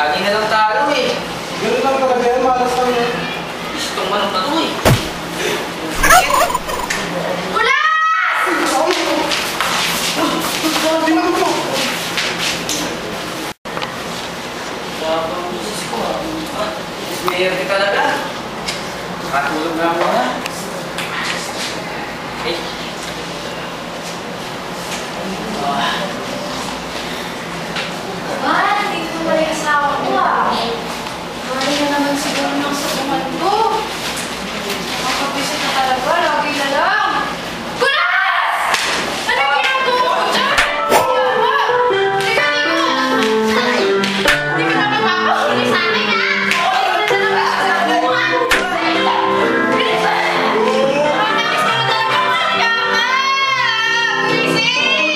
Lagi na lang talo eh. Ganun lang talaga yan, malas lang yan. Itong manok na to eh. Kulas! Grabe na ito. Grabe ang busis ko ah. Mayroon ka talaga. Katulog na ako na. Eh. Man, dito mo pala yung asawa ko ah. Mali na naman siguro ng sabuhan ko. Nakakabisit na talaga, lagi na lang. Kulas! Ano ginagawa ko dyan? Yawa! Teka, Hindi ka naman makakahuli sa akin ah! Hindi ka na naman sa sabuhan! Bilisan! Nakakabis ka na talaga mga yawa! Bilising!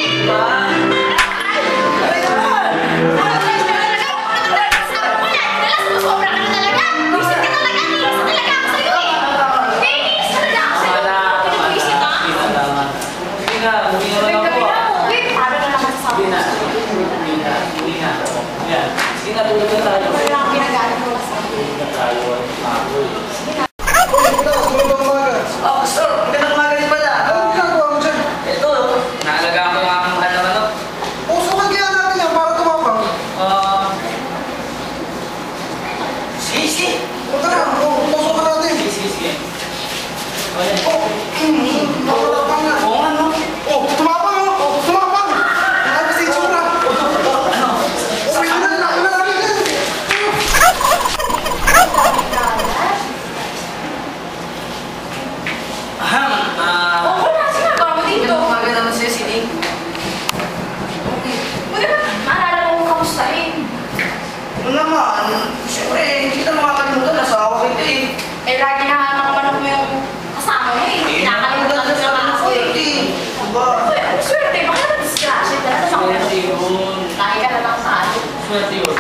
Eh, lagi na nakamanok mo yung kasama mo eh. Nakakalimutan na naman ako eh. Uy, ano swerte? Baka na-disgrasya ka na sa mga lagi ka na lang sa atin. Swerte yun.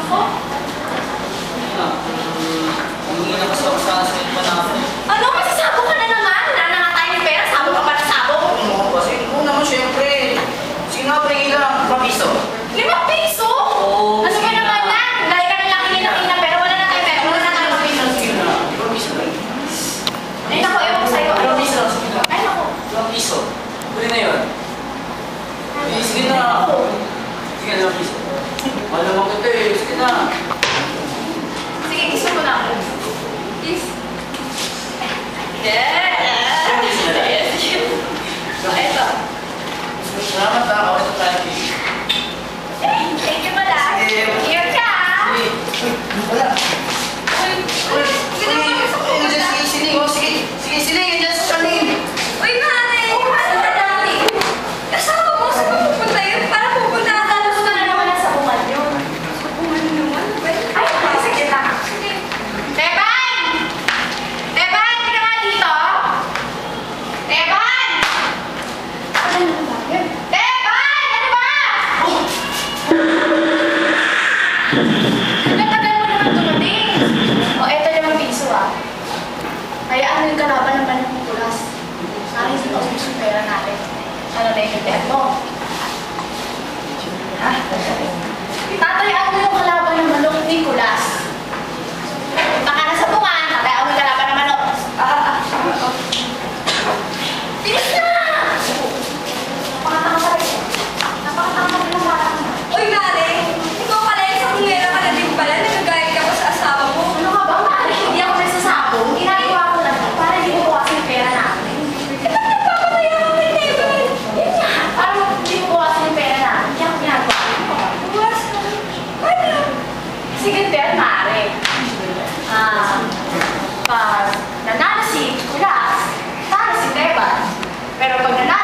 Ako? Humingi na kasi ako sa swerte pa na ako. Ano? Masasabog ka na naman? Wala na nga tayo ng pera. Sabog ka pa na sabog. Oo, kasi kung naman syempre. Sige nga, pahingin lang. 5 piso. 5 piso? Oo. Ano ba naman yan? Lagi ka na lang kinakina pero wala na tayo pera. Wala na tayo ng piso. Sige na, 5 piso lang. Ay, naku, ewan ko sa'yo. 5 piso lang, sige na. Ay, naku. 5 piso. Huli na yun. Sige na. Sige na, 5 piso. Mahal naman kita eh. Sige na. Sige, kiss mo na ako. Kiss. Yes! Ito. Salamat ha. Ako ito tayo. Thank you pala. Sige. Here ka. Wala. Uy, uy, sino ba sa pupunta? Sige, siling. Diyan sa saling. Uy, nanay! Ano ka dati? Kasama mo sa pupunta yun para pupunta ka. Tapos ka na naman sa bungan yun. Sa bungan naman? Ay, sige na. Teban! Teban, hindi ka nga dito? Teban! Ano naman ba yun? Teban! Ano ba? Nagtagal mo naman dumating. O, eto naman piso ah. Kaya ano yung kalaban ng banang Kulas? Sana hindi paubos yung pera natin. Ano na yung debt mo? Ha? Tatayaan mo yung kalaban ng manok ni Kulas. Punta ka na sa bungan, tatayaan mo yung kalaban ng manok. Bilis na! Napakatanga pa rin. Napakatanga pa rin ng batang. Uy, Mare! Ikaw pala yung sabungera ka na din pala. Nagagayad ka pa sa asawa mo. Ano ka ba? Maaari hindi ako nagsasabong. Ginagawa ko lang yan para hindi mo buwasan yung pera natin. Eh, ba't nagpapataya ka kay David? Yun nga, para hindi mo buwasan yung pera natin. Kaya ako ginagawa ko. Buwas ka. Ano? Sige, pero maaari. Pag nanalo si Kulas, talo si Teban. Pero pag nanalo